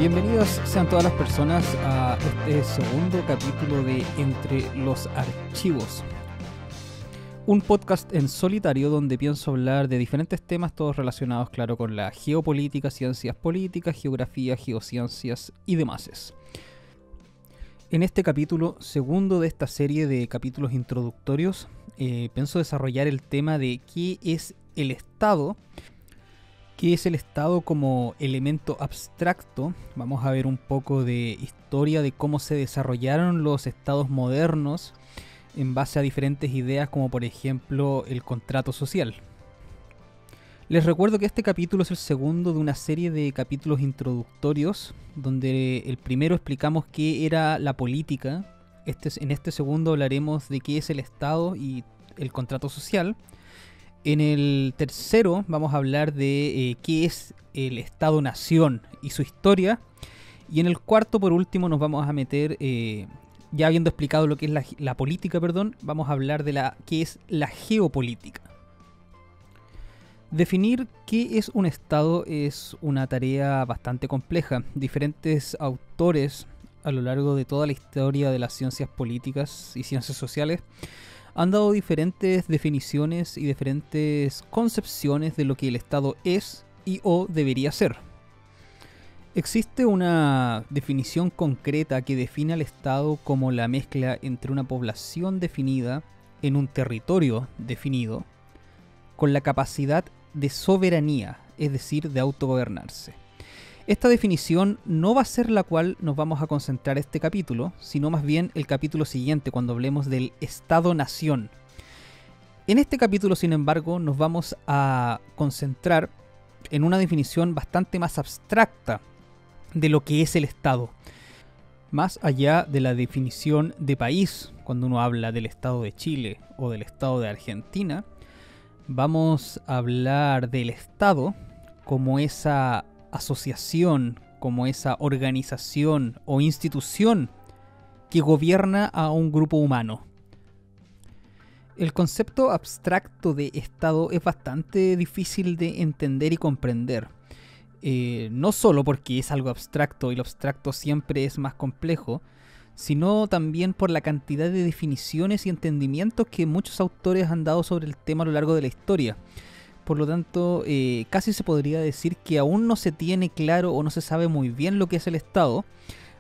Bienvenidas sean todas las personas a este segundo capítulo de Entre los Archivos. Un podcast en solitario donde pienso hablar de diferentes temas, todos relacionados, claro, con la geopolítica, ciencias políticas, geografía, geociencias y demás. En este capítulo segundo de esta serie de capítulos introductorios, pienso desarrollar el tema de qué es el Estado. ¿Qué es el Estado como elemento abstracto? Vamos a ver un poco de historia de cómo se desarrollaron los estados modernos en base a diferentes ideas, como por ejemplo el contrato social. Les recuerdo que este capítulo es el segundo de una serie de capítulos introductorios, donde el primero explicamos qué era la política. En este segundo hablaremos de qué es el Estado y el contrato social. En el tercero vamos a hablar de qué es el Estado-Nación y su historia. Y en el cuarto, por último, nos vamos a meter, ya habiendo explicado lo que es la política, vamos a hablar de qué es la geopolítica. Definir qué es un Estado es una tarea bastante compleja. Diferentes autores a lo largo de toda la historia de las ciencias políticas y ciencias sociales han dado diferentes definiciones y diferentes concepciones de lo que el Estado es y o debería ser. Existe una definición concreta que define al Estado como la mezcla entre una población definida en un territorio definido con la capacidad de soberanía, es decir, de autogobernarse. Esta definición no va a ser la cual nos vamos a concentrar este capítulo, sino más bien el capítulo siguiente, cuando hablemos del Estado-Nación. En este capítulo, sin embargo, nos vamos a concentrar en una definición bastante más abstracta de lo que es el Estado. Más allá de la definición de país, cuando uno habla del Estado de Chile o del Estado de Argentina, vamos a hablar del Estado como esa asociación, como esa organización o institución que gobierna a un grupo humano. El concepto abstracto de Estado es bastante difícil de entender y comprender. No solo porque es algo abstracto y lo abstracto siempre es más complejo, sino también por la cantidad de definiciones y entendimientos que muchos autores han dado sobre el tema a lo largo de la historia. Por lo tanto, casi se podría decir que aún no se tiene claro o no se sabe muy bien lo que es el Estado,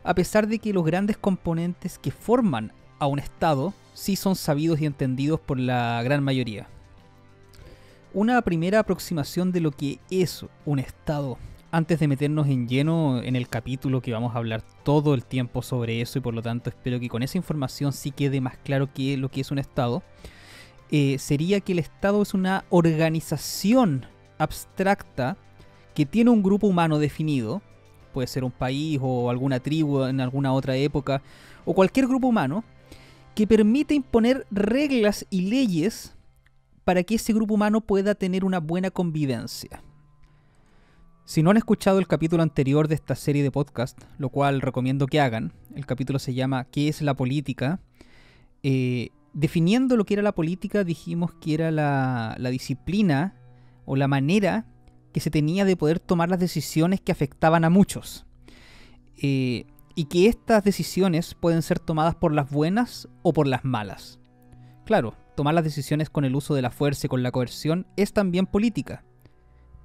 a pesar de que los grandes componentes que forman a un Estado sí son sabidos y entendidos por la gran mayoría. Una primera aproximación de lo que es un Estado, antes de meternos en lleno en el capítulo, que vamos a hablar todo el tiempo sobre eso, y por lo tanto espero que con esa información sí quede más claro qué es lo que es un Estado. Sería que el Estado es una organización abstracta que tiene un grupo humano definido, puede ser un país o alguna tribu en alguna otra época, o cualquier grupo humano, que permite imponer reglas y leyes para que ese grupo humano pueda tener una buena convivencia. Si no han escuchado el capítulo anterior de esta serie de podcast, lo cual recomiendo que hagan, el capítulo se llama ¿Qué es la política? Definiendo lo que era la política, dijimos que era la disciplina o la manera que se tenía de poder tomar las decisiones que afectaban a muchos. Y que estas decisiones pueden ser tomadas por las buenas o por las malas. Claro, tomar las decisiones con el uso de la fuerza y con la coerción es también política.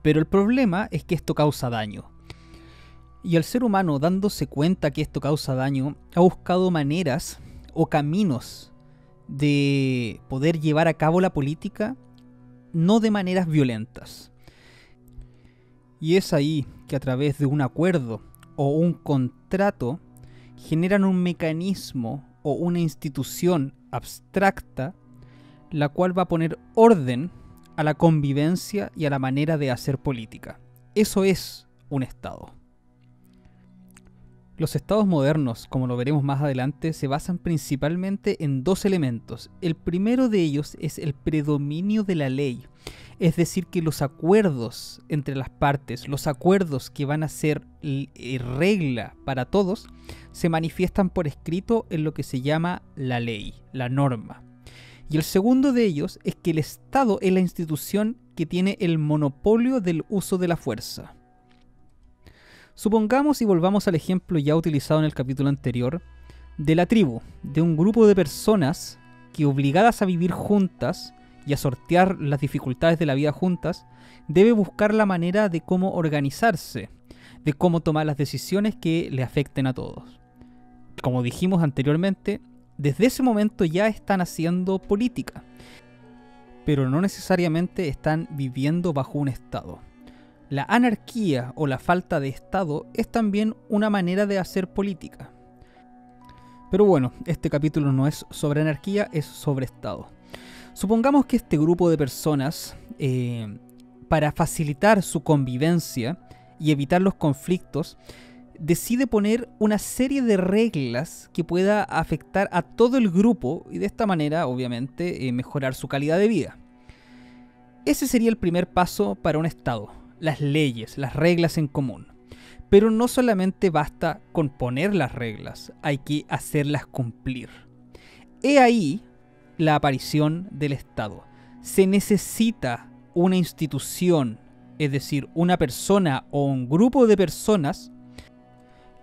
Pero el problema es que esto causa daño. Y el ser humano, dándose cuenta que esto causa daño, ha buscado maneras o caminos de poder llevar a cabo la política no de maneras violentas. Y es ahí que a través de un acuerdo o un contrato generan un mecanismo o una institución abstracta la cual va a poner orden a la convivencia y a la manera de hacer política. Eso es un Estado. Los estados modernos, como lo veremos más adelante, se basan principalmente en dos elementos. El primero de ellos es el predominio de la ley, es decir, que los acuerdos entre las partes, los acuerdos que van a ser regla para todos, se manifiestan por escrito en lo que se llama la ley, la norma. Y el segundo de ellos es que el Estado es la institución que tiene el monopolio del uso de la fuerza. Supongamos y volvamos al ejemplo ya utilizado en el capítulo anterior de la tribu, de un grupo de personas que, obligadas a vivir juntas y a sortear las dificultades de la vida juntas, debe buscar la manera de cómo organizarse, de cómo tomar las decisiones que le afecten a todos. Como dijimos anteriormente, desde ese momento ya están haciendo política, pero no necesariamente están viviendo bajo un Estado. La anarquía o la falta de Estado es también una manera de hacer política. Pero bueno, este capítulo no es sobre anarquía, es sobre Estado. Supongamos que este grupo de personas, para facilitar su convivencia y evitar los conflictos, decide poner una serie de reglas que pueda afectar a todo el grupo y de esta manera, obviamente, mejorar su calidad de vida. Ese sería el primer paso para un Estado, las leyes, las reglas en común. Pero no solamente basta con poner las reglas, hay que hacerlas cumplir. He ahí la aparición del Estado. Se necesita una institución, es decir, una persona o un grupo de personas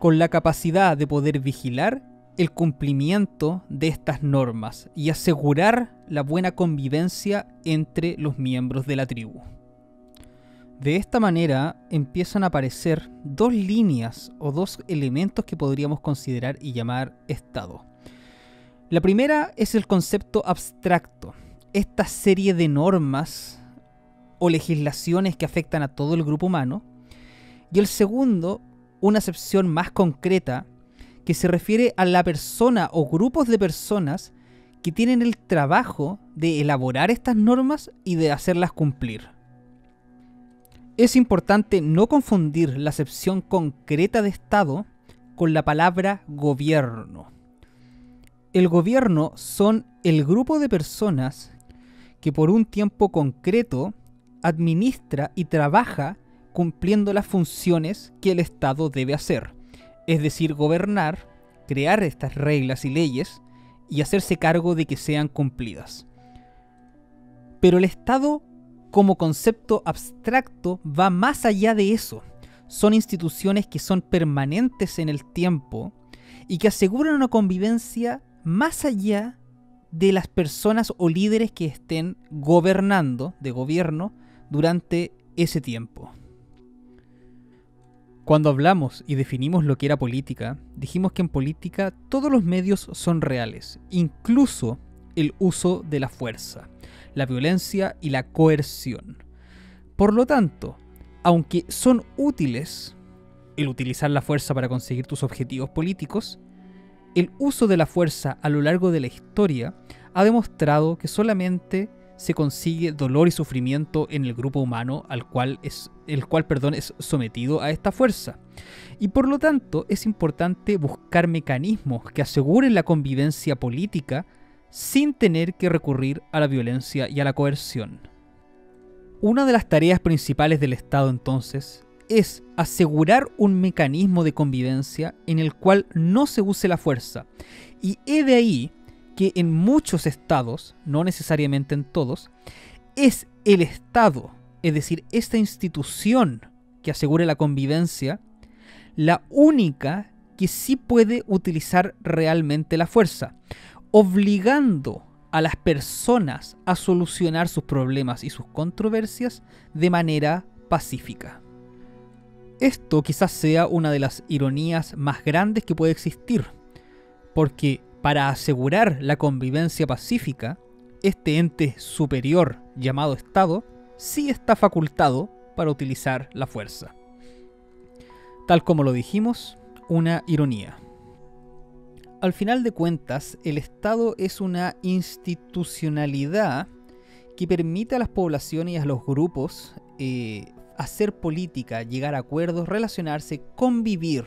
con la capacidad de poder vigilar el cumplimiento de estas normas y asegurar la buena convivencia entre los miembros de la tribu. De esta manera empiezan a aparecer dos líneas o dos elementos que podríamos considerar y llamar Estado. La primera es el concepto abstracto, esta serie de normas o legislaciones que afectan a todo el grupo humano, y el segundo, una acepción más concreta que se refiere a la persona o grupos de personas que tienen el trabajo de elaborar estas normas y de hacerlas cumplir. Es importante no confundir la acepción concreta de Estado con la palabra gobierno. El gobierno son el grupo de personas que por un tiempo concreto administra y trabaja cumpliendo las funciones que el Estado debe hacer, es decir, gobernar, crear estas reglas y leyes y hacerse cargo de que sean cumplidas. Pero el Estado, como concepto abstracto, va más allá de eso. Son instituciones que son permanentes en el tiempo y que aseguran una convivencia más allá de las personas o líderes que estén gobernando, de gobierno, durante ese tiempo. Cuando hablamos y definimos lo que era política, dijimos que en política todos los medios son reales, incluso el uso de la fuerza, la violencia y la coerción. Por lo tanto, aunque son útiles el utilizar la fuerza para conseguir tus objetivos políticos, el uso de la fuerza a lo largo de la historia ha demostrado que solamente se consigue dolor y sufrimiento en el grupo humano el cual es sometido a esta fuerza. Y por lo tanto es importante buscar mecanismos que aseguren la convivencia política sin tener que recurrir a la violencia y a la coerción. Una de las tareas principales del Estado entonces es asegurar un mecanismo de convivencia en el cual no se use la fuerza. Y he de ahí que en muchos estados, no necesariamente en todos, es el Estado, es decir, esta institución que asegure la convivencia, la única que sí puede utilizar realmente la fuerza, obligando a las personas a solucionar sus problemas y sus controversias de manera pacífica. Esto quizás sea una de las ironías más grandes que puede existir, porque para asegurar la convivencia pacífica, este ente superior llamado Estado sí está facultado para utilizar la fuerza. Tal como lo dijimos, una ironía. Al final de cuentas, el Estado es una institucionalidad que permite a las poblaciones y a los grupos hacer política, llegar a acuerdos, relacionarse, convivir,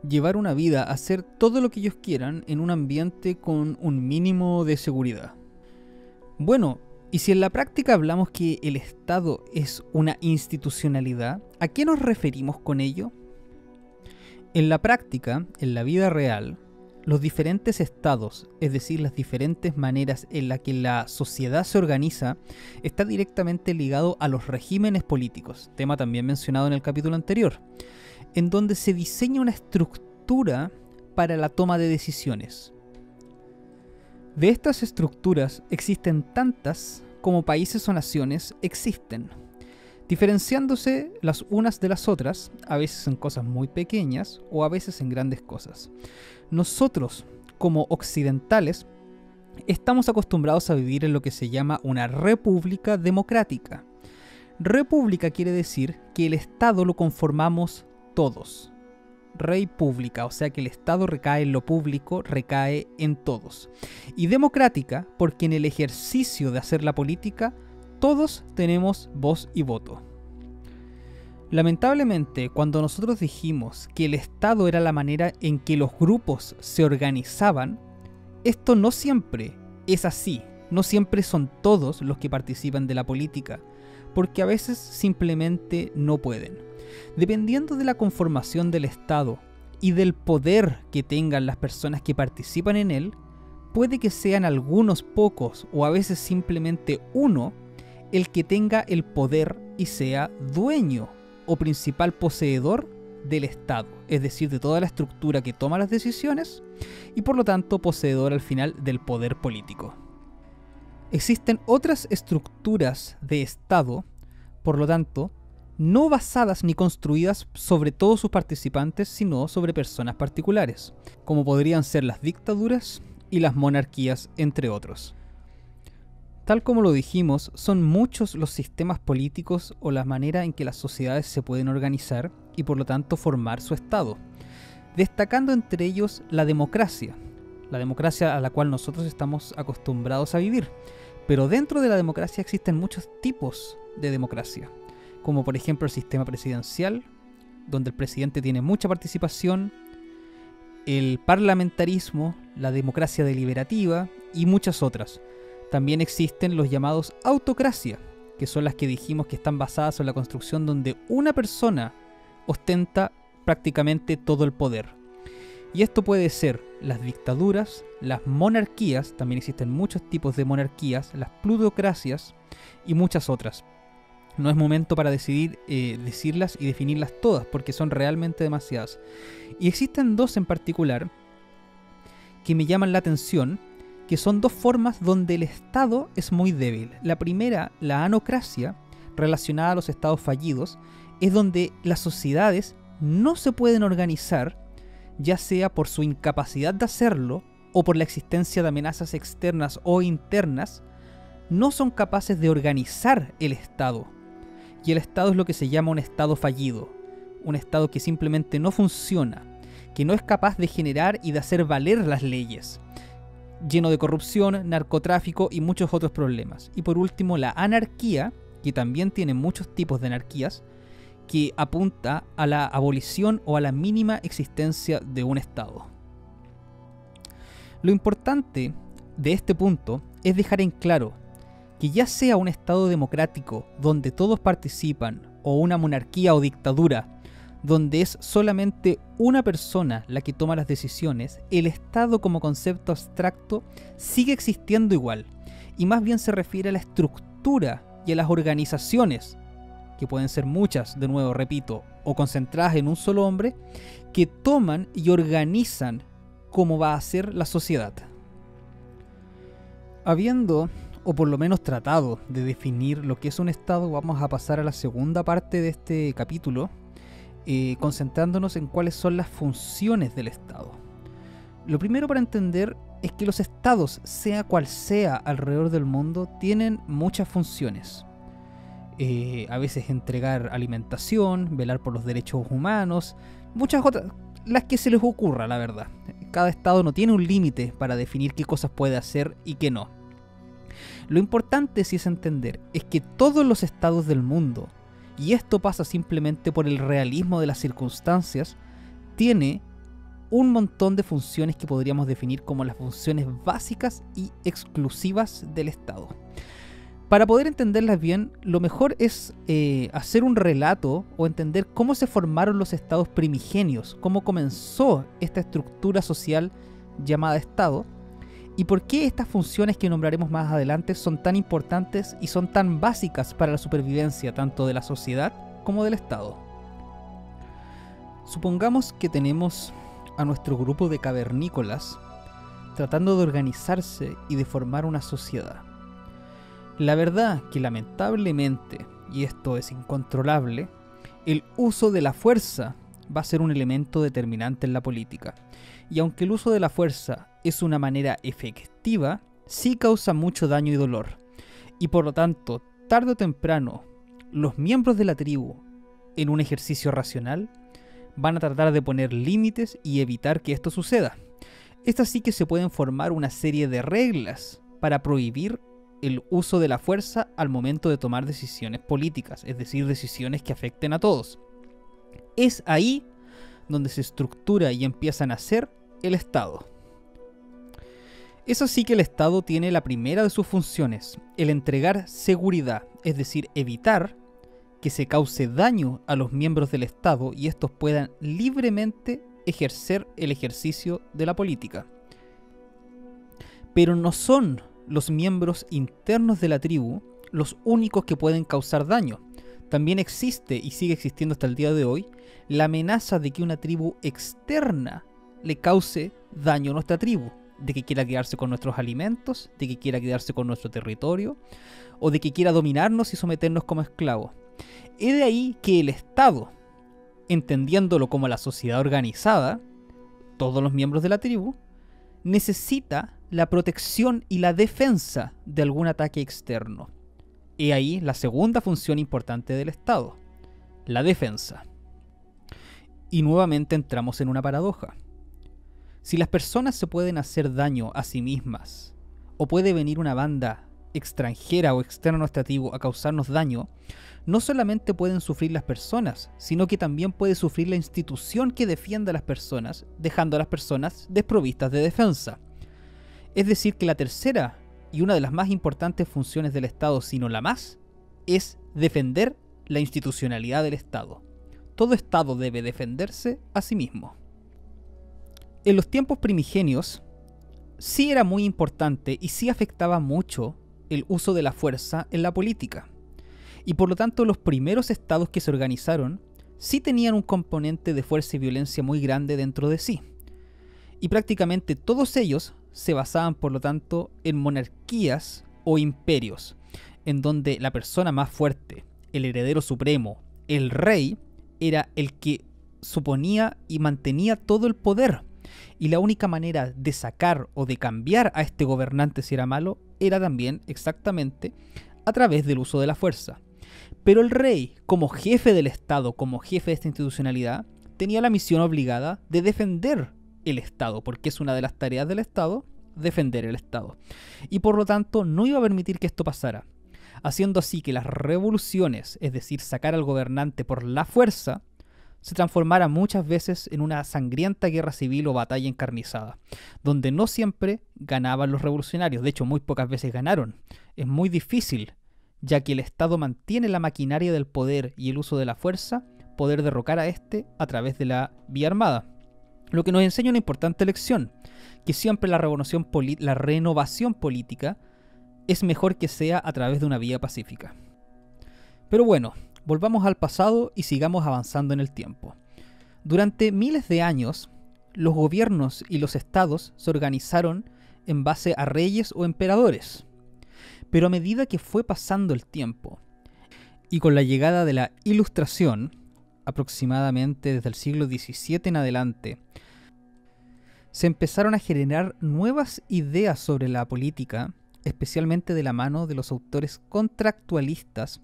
llevar una vida, hacer todo lo que ellos quieran en un ambiente con un mínimo de seguridad. Bueno, y si en la práctica hablamos que el Estado es una institucionalidad, ¿a qué nos referimos con ello? En la práctica, en la vida real, los diferentes estados, es decir, las diferentes maneras en las que la sociedad se organiza, está directamente ligado a los regímenes políticos, tema también mencionado en el capítulo anterior, en donde se diseña una estructura para la toma de decisiones. De estas estructuras existen tantas como países o naciones existen, diferenciándose las unas de las otras, a veces en cosas muy pequeñas o a veces en grandes cosas. Nosotros, como occidentales, estamos acostumbrados a vivir en lo que se llama una república democrática. República quiere decir que el Estado lo conformamos todos. Rey pública, o sea que el Estado recae en lo público, recae en todos. Y democrática, porque en el ejercicio de hacer la política, todos tenemos voz y voto. Lamentablemente, cuando nosotros dijimos que el Estado era la manera en que los grupos se organizaban, esto no siempre es así, no siempre son todos los que participan de la política, porque a veces simplemente no pueden. Dependiendo de la conformación del Estado y del poder que tengan las personas que participan en él, puede que sean algunos pocos o a veces simplemente uno el que tenga el poder y sea dueño o principal poseedor del Estado, es decir, de toda la estructura que toma las decisiones y por lo tanto poseedor al final del poder político. Existen otras estructuras de Estado, por lo tanto, no basadas ni construidas sobre todos sus participantes, sino sobre personas particulares, como podrían ser las dictaduras y las monarquías, entre otros. Tal como lo dijimos, son muchos los sistemas políticos o la manera en que las sociedades se pueden organizar y por lo tanto formar su Estado, destacando entre ellos la democracia a la cual nosotros estamos acostumbrados a vivir. Pero dentro de la democracia existen muchos tipos de democracia, como por ejemplo el sistema presidencial, donde el presidente tiene mucha participación, el parlamentarismo, la democracia deliberativa y muchas otras. También existen los llamados autocracia, que son las que dijimos que están basadas en la construcción donde una persona ostenta prácticamente todo el poder. Y esto puede ser las dictaduras, las monarquías, también existen muchos tipos de monarquías, las plutocracias y muchas otras. No es momento para decirlas y definirlas todas, porque son realmente demasiadas. Y existen dos en particular que me llaman la atención, que son dos formas donde el Estado es muy débil. La primera, la anocracia, relacionada a los estados fallidos, es donde las sociedades no se pueden organizar, ya sea por su incapacidad de hacerlo o por la existencia de amenazas externas o internas, no son capaces de organizar el Estado. Y el Estado es lo que se llama un Estado fallido, un Estado que simplemente no funciona, que no es capaz de generar y de hacer valer las leyes, lleno de corrupción, narcotráfico y muchos otros problemas. Y por último, la anarquía, que también tiene muchos tipos de anarquías, que apunta a la abolición o a la mínima existencia de un Estado. Lo importante de este punto es dejar en claro que ya sea un Estado democrático donde todos participan o una monarquía o dictadura donde es solamente una persona la que toma las decisiones, el Estado como concepto abstracto sigue existiendo igual, y más bien se refiere a la estructura y a las organizaciones, que pueden ser muchas, de nuevo repito, o concentradas en un solo hombre, que toman y organizan cómo va a ser la sociedad. Habiendo, o por lo menos tratado de definir lo que es un Estado, vamos a pasar a la segunda parte de este capítulo, concentrándonos en cuáles son las funciones del Estado. Lo primero para entender es que los estados, sea cual sea alrededor del mundo, tienen muchas funciones. A veces entregar alimentación, velar por los derechos humanos, muchas otras, las que se les ocurra, la verdad. Cada estado no tiene un límite para definir qué cosas puede hacer y qué no. Lo importante, si es entender, es que todos los estados del mundo, y esto pasa simplemente por el realismo de las circunstancias, tiene un montón de funciones que podríamos definir como las funciones básicas y exclusivas del Estado. Para poder entenderlas bien, lo mejor es hacer un relato o entender cómo se formaron los estados primigenios, cómo comenzó esta estructura social llamada Estado, y por qué estas funciones que nombraremos más adelante son tan importantes y son tan básicas para la supervivencia tanto de la sociedad como del Estado. Supongamos que tenemos a nuestro grupo de cavernícolas tratando de organizarse y de formar una sociedad. La verdad que lamentablemente, y esto es incontrolable, el uso de la fuerza va a ser un elemento determinante en la política. Y aunque el uso de la fuerza es una manera efectiva, sí causa mucho daño y dolor. Y por lo tanto, tarde o temprano, los miembros de la tribu, en un ejercicio racional, van a tratar de poner límites y evitar que esto suceda. Es así que se pueden formar una serie de reglas para prohibir el uso de la fuerza al momento de tomar decisiones políticas, es decir, decisiones que afecten a todos. Es ahí donde se estructura y empieza a nacer el Estado. Es así que el Estado tiene la primera de sus funciones, el entregar seguridad, es decir, evitar que se cause daño a los miembros del Estado y estos puedan libremente ejercer el ejercicio de la política. Pero no son los miembros internos de la tribu los únicos que pueden causar daño. También existe, y sigue existiendo hasta el día de hoy, la amenaza de que una tribu externa le cause daño a nuestra tribu, de que quiera quedarse con nuestros alimentos, de que quiera quedarse con nuestro territorio, o de que quiera dominarnos y someternos como esclavos. Es de ahí que el Estado, entendiéndolo como la sociedad organizada, todos los miembros de la tribu, necesita la protección y la defensa de algún ataque externo. He ahí la segunda función importante del Estado, la defensa. Y nuevamente entramos en una paradoja. Si las personas se pueden hacer daño a sí mismas, o puede venir una banda extranjera o externa a nuestra tribu a causarnos daño, no solamente pueden sufrir las personas, sino que también puede sufrir la institución que defienda a las personas, dejando a las personas desprovistas de defensa. Es decir, que la tercera y una de las más importantes funciones del Estado, si no la más, es defender la institucionalidad del Estado. Todo Estado debe defenderse a sí mismo. En los tiempos primigenios, sí era muy importante y sí afectaba mucho el uso de la fuerza en la política. Y por lo tanto, los primeros estados que se organizaron sí tenían un componente de fuerza y violencia muy grande dentro de sí. Y prácticamente todos ellos se basaban, por lo tanto, en monarquías o imperios, en donde la persona más fuerte, el heredero supremo, el rey, era el que suponía y mantenía todo el poder. Y la única manera de sacar o de cambiar a este gobernante si era malo, era también exactamente a través del uso de la fuerza. Pero el rey, como jefe del Estado, como jefe de esta institucionalidad, tenía la misión obligada de defender el Estado, porque es una de las tareas del Estado, defender el Estado. Y por lo tanto no iba a permitir que esto pasara, haciendo así que las revoluciones, es decir, sacar al gobernante por la fuerza, se transformara muchas veces en una sangrienta guerra civil o batalla encarnizada, donde no siempre ganaban los revolucionarios, de hecho muy pocas veces ganaron. Es muy difícil, ya que el Estado mantiene la maquinaria del poder y el uso de la fuerza, poder derrocar a este a través de la vía armada. Lo que nos enseña una importante lección, que siempre la renovación política es mejor que sea a través de una vía pacífica. Pero bueno, volvamos al pasado y sigamos avanzando en el tiempo. Durante miles de años, los gobiernos y los estados se organizaron en base a reyes o emperadores. Pero a medida que fue pasando el tiempo, y con la llegada de la Ilustración, aproximadamente desde el siglo XVII en adelante, se empezaron a generar nuevas ideas sobre la política, especialmente de la mano de los autores contractualistas,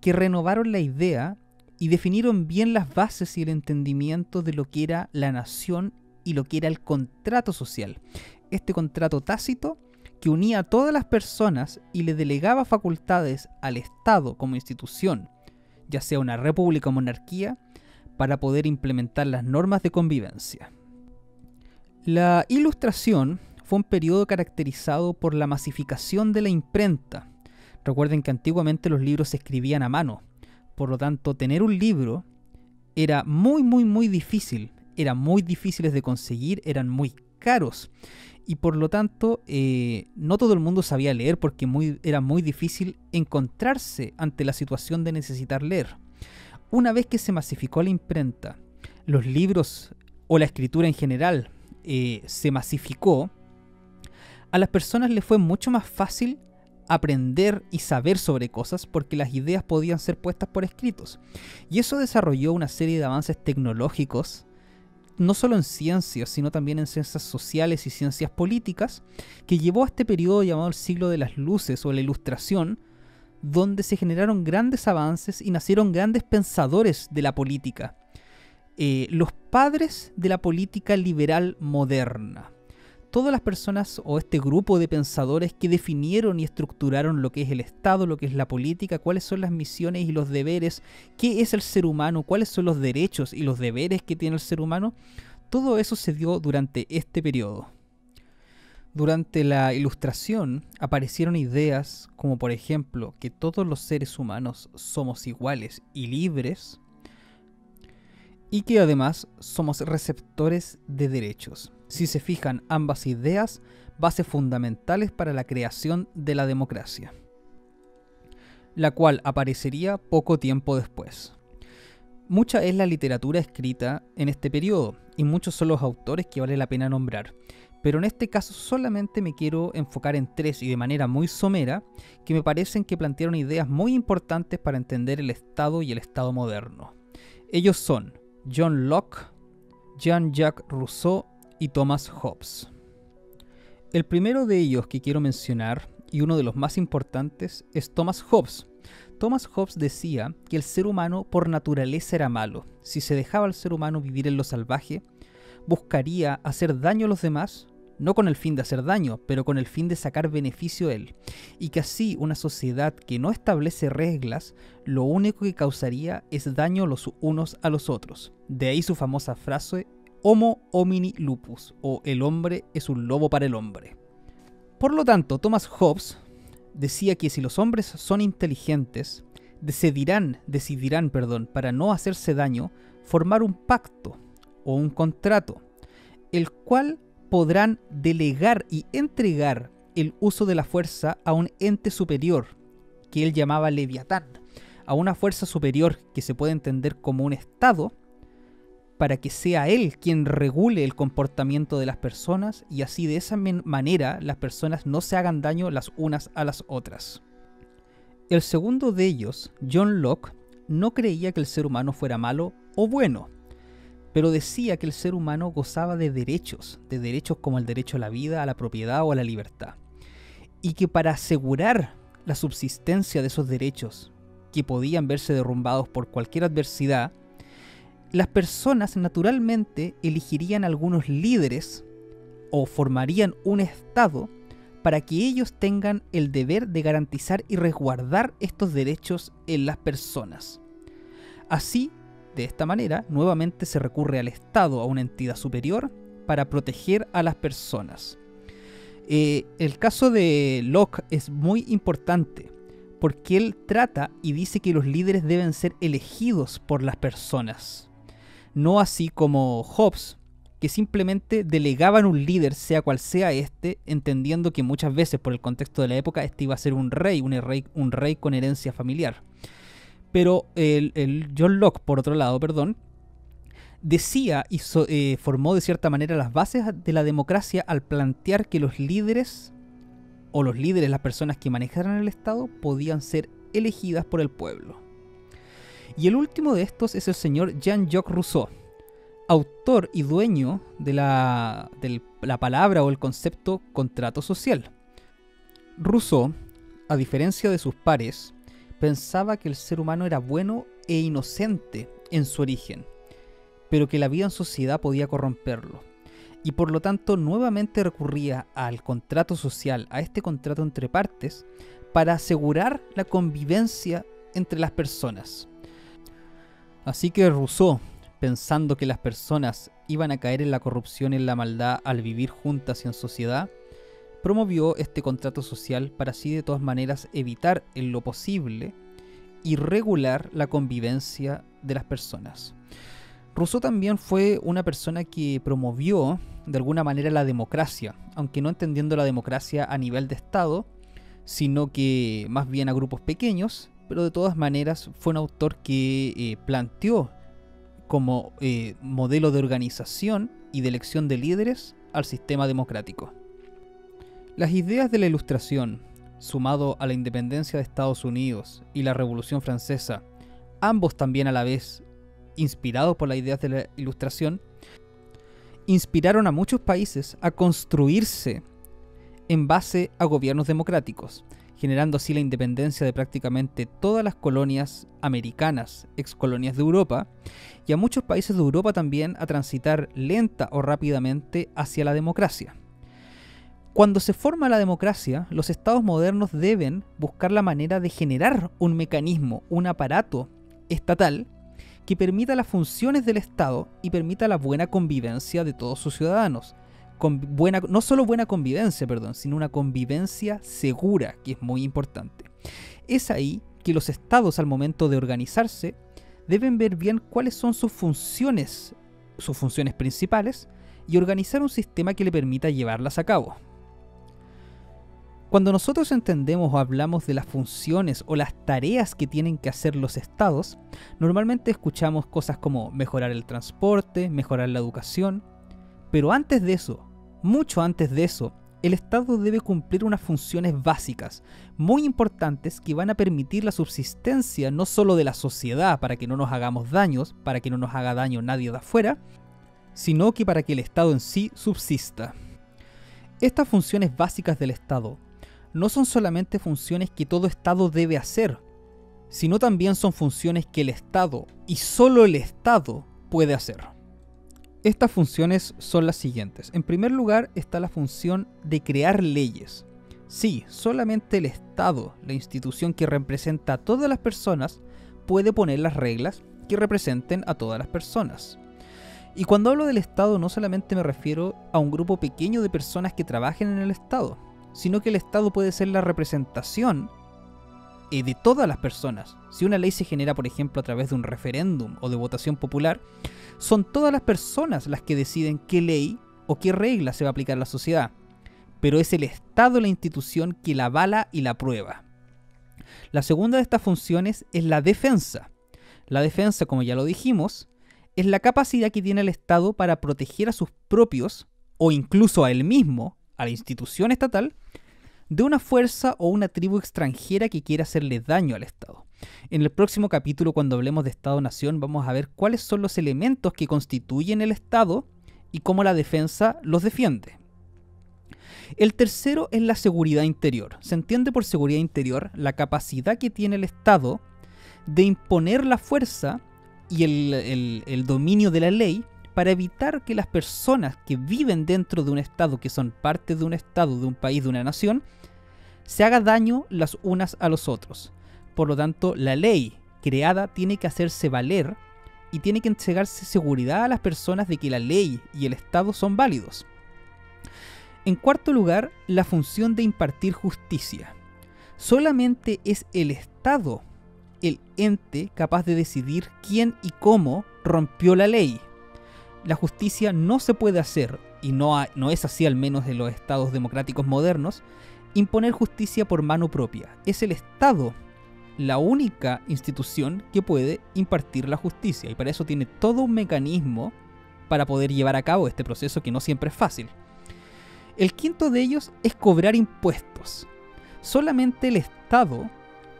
que renovaron la idea y definieron bien las bases y el entendimiento de lo que era la nación y lo que era el contrato social. Este contrato tácito que unía a todas las personas y le delegaba facultades al Estado como institución, ya sea una república o monarquía, para poder implementar las normas de convivencia. La Ilustración fue un periodo caracterizado por la masificación de la imprenta. Recuerden que antiguamente los libros se escribían a mano, por lo tanto tener un libro era muy difícil, eran muy difíciles de conseguir, eran muy caros. Y por lo tanto, no todo el mundo sabía leer porque era muy difícil encontrarse ante la situación de necesitar leer. Una vez que se masificó la imprenta, los libros o la escritura en general se masificó, a las personas les fue mucho más fácil aprender y saber sobre cosas porque las ideas podían ser puestas por escritos. Y eso desarrolló una serie de avances tecnológicos, no solo en ciencias, sino también en ciencias sociales y ciencias políticas, que llevó a este periodo llamado el siglo de las luces o la ilustración, donde se generaron grandes avances y nacieron grandes pensadores de la política. Los padres de la política liberal moderna. Todas las personas o este grupo de pensadores que definieron y estructuraron lo que es el Estado, lo que es la política, cuáles son las misiones y los deberes, qué es el ser humano, cuáles son los derechos y los deberes que tiene el ser humano, todo eso se dio durante este periodo. Durante la Ilustración aparecieron ideas como por ejemplo que todos los seres humanos somos iguales y libres y que además somos receptores de derechos. Si se fijan, ambas ideas, bases fundamentales para la creación de la democracia, la cual aparecería poco tiempo después. Mucha es la literatura escrita en este periodo, y muchos son los autores que vale la pena nombrar. Pero en este caso solamente me quiero enfocar en tres, y de manera muy somera, que me parecen que plantearon ideas muy importantes para entender el Estado y el Estado moderno. Ellos son John Locke, Jean-Jacques Rousseau y Thomas Hobbes. El primero de ellos que quiero mencionar, y uno de los más importantes, es Thomas Hobbes. Thomas Hobbes decía que el ser humano por naturaleza era malo. Si se dejaba al ser humano vivir en lo salvaje, buscaría hacer daño a los demás, no con el fin de hacer daño, pero con el fin de sacar beneficio a él. Y que así una sociedad que no establece reglas, lo único que causaría es daño los unos a los otros. De ahí su famosa frase, Homo homini lupus, o el hombre es un lobo para el hombre. Por lo tanto, Thomas Hobbes decía que si los hombres son inteligentes, decidirán, para no hacerse daño, formar un pacto o un contrato, el cual podrán delegar y entregar el uso de la fuerza a un ente superior, que él llamaba Leviatán, a una fuerza superior que se puede entender como un Estado, para que sea él quien regule el comportamiento de las personas y así de esa manera las personas no se hagan daño las unas a las otras. El segundo de ellos, John Locke, no creía que el ser humano fuera malo o bueno, pero decía que el ser humano gozaba de derechos como el derecho a la vida, a la propiedad o a la libertad, y que para asegurar la subsistencia de esos derechos, que podían verse derrumbados por cualquier adversidad, las personas naturalmente elegirían algunos líderes o formarían un Estado para que ellos tengan el deber de garantizar y resguardar estos derechos en las personas. Así, de esta manera, nuevamente se recurre al Estado, a una entidad superior, para proteger a las personas. El caso de Locke es muy importante porque él trata y dice que los líderes deben ser elegidos por las personas. No así como Hobbes, que simplemente delegaban un líder, sea cual sea este, entendiendo que muchas veces por el contexto de la época este iba a ser un rey con herencia familiar. Pero el John Locke, por otro lado, decía y formó de cierta manera las bases de la democracia al plantear que los líderes, las personas que manejaran el Estado, podían ser elegidas por el pueblo. Y el último de estos es el señor Jean-Jacques Rousseau, autor y dueño de la palabra o el concepto contrato social. Rousseau, a diferencia de sus pares, pensaba que el ser humano era bueno e inocente en su origen, pero que la vida en sociedad podía corromperlo, y por lo tanto nuevamente recurría al contrato social, a este contrato entre partes, para asegurar la convivencia entre las personas. Así que Rousseau, pensando que las personas iban a caer en la corrupción y en la maldad al vivir juntas y en sociedad, promovió este contrato social para así de todas maneras evitar en lo posible y regular la convivencia de las personas. Rousseau también fue una persona que promovió de alguna manera la democracia, aunque no entendiendo la democracia a nivel de Estado, sino que más bien a grupos pequeños, pero de todas maneras fue un autor que planteó como modelo de organización y de elección de líderes al sistema democrático. Las ideas de la Ilustración, sumado a la independencia de Estados Unidos y la Revolución Francesa, ambos también a la vez inspirados por las ideas de la Ilustración, inspiraron a muchos países a construirse en base a gobiernos democráticos, generando así la independencia de prácticamente todas las colonias americanas, excolonias de Europa, y a muchos países de Europa también a transitar lenta o rápidamente hacia la democracia. Cuando se forma la democracia, los estados modernos deben buscar la manera de generar un mecanismo, un aparato estatal que permita las funciones del Estado y permita la buena convivencia de todos sus ciudadanos. No solo buena convivencia, sino una convivencia segura, que es muy importante. Es ahí que los estados, al momento de organizarse, deben ver bien cuáles son sus funciones principales, y organizar un sistema que le permita llevarlas a cabo. Cuando nosotros entendemos o hablamos de las funciones o las tareas que tienen que hacer los estados, normalmente escuchamos cosas como mejorar el transporte, mejorar la educación, pero antes de eso, mucho antes de eso, el Estado debe cumplir unas funciones básicas, muy importantes, que van a permitir la subsistencia no solo de la sociedad para que no nos hagamos daños, para que no nos haga daño nadie de afuera, sino que para que el Estado en sí subsista. Estas funciones básicas del Estado no son solamente funciones que todo Estado debe hacer, sino también son funciones que el Estado, y solo el Estado, puede hacer. Estas funciones son las siguientes. En primer lugar está la función de crear leyes. Sí, solamente el Estado, la institución que representa a todas las personas, puede poner las reglas que representen a todas las personas. Y cuando hablo del Estado no solamente me refiero a un grupo pequeño de personas que trabajen en el Estado, sino que el Estado puede ser la representación de todas las personas. Si una ley se genera, por ejemplo, a través de un referéndum o de votación popular, son todas las personas las que deciden qué ley o qué regla se va a aplicar a la sociedad. Pero es el Estado la institución que la avala y la aprueba. La segunda de estas funciones es la defensa. La defensa, como ya lo dijimos, es la capacidad que tiene el Estado para proteger a sus propios, o incluso a él mismo, a la institución estatal, de una fuerza o una tribu extranjera que quiera hacerle daño al Estado. En el próximo capítulo, cuando hablemos de Estado-Nación, vamos a ver cuáles son los elementos que constituyen el Estado y cómo la defensa los defiende. El tercero es la seguridad interior. Se entiende por seguridad interior la capacidad que tiene el Estado de imponer la fuerza y el dominio de la ley para evitar que las personas que viven dentro de un Estado, que son parte de un Estado, de un país, de una nación, se haga daño las unas a los otros. Por lo tanto, la ley creada tiene que hacerse valer y tiene que entregarse seguridad a las personas de que la ley y el Estado son válidos. En cuarto lugar, la función de impartir justicia. Solamente es el Estado el ente capaz de decidir quién y cómo rompió la ley. La justicia no se puede hacer, y no es así al menos en los estados democráticos modernos, imponer justicia por mano propia. Es el Estado la única institución que puede impartir la justicia, y para eso tiene todo un mecanismo para poder llevar a cabo este proceso, que no siempre es fácil. El quinto de ellos es cobrar impuestos. Solamente el Estado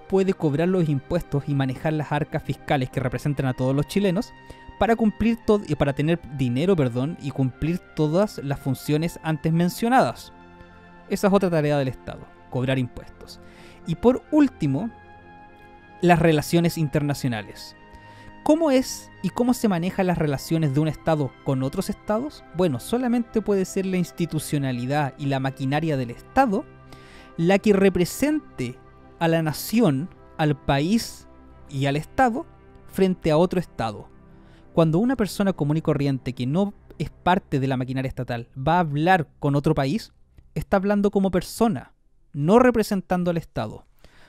puede cobrar los impuestos y manejar las arcas fiscales que representan a todos los chilenos para tener dinero, y cumplir todas las funciones antes mencionadas. Esa es otra tarea del Estado, cobrar impuestos. Y por último, las relaciones internacionales. ¿Cómo es y cómo se manejan las relaciones de un Estado con otros Estados? Bueno, solamente puede ser la institucionalidad y la maquinaria del Estado la que represente a la nación, al país y al Estado frente a otro Estado. Cuando una persona común y corriente que no es parte de la maquinaria estatal va a hablar con otro país, está hablando como persona, no representando al Estado.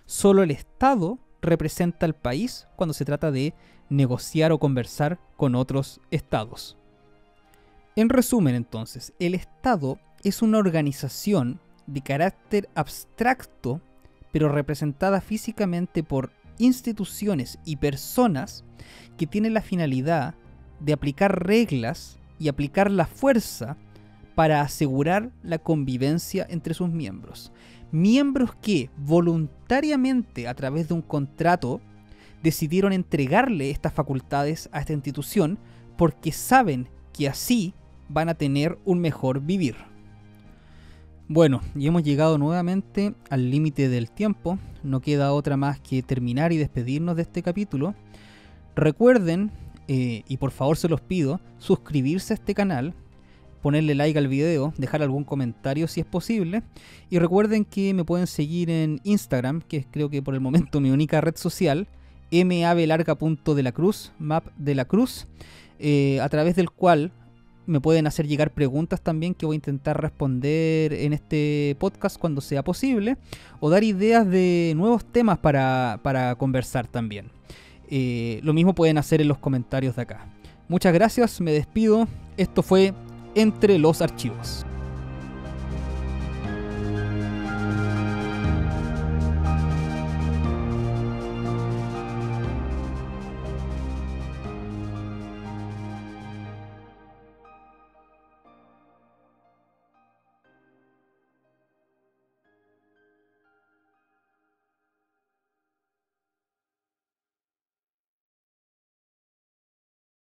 Solo el Estado representa al país cuando se trata de negociar o conversar con otros estados. En resumen, entonces, el Estado es una organización de carácter abstracto, pero representada físicamente por instituciones y personas que tienen la finalidad de aplicar reglas y aplicar la fuerza para asegurar la convivencia entre sus miembros. Miembros que voluntariamente, a través de un contrato, decidieron entregarle estas facultades a esta institución porque saben que así van a tener un mejor vivir. Bueno, y hemos llegado nuevamente al límite del tiempo. No queda otra más que terminar y despedirnos de este capítulo. Recuerden, y por favor se los pido, suscribirse a este canal, ponerle like al video, dejar algún comentario si es posible. Y recuerden que me pueden seguir en Instagram, que es creo que por el momento mi única red social, mabelarga.delacruz, map de la cruz, a través del cual me pueden hacer llegar preguntas también que voy a intentar responder en este podcast cuando sea posible, o dar ideas de nuevos temas para conversar también. Lo mismo pueden hacer en los comentarios de acá. Muchas gracias, me despido. Esto fue Entre los Archivos.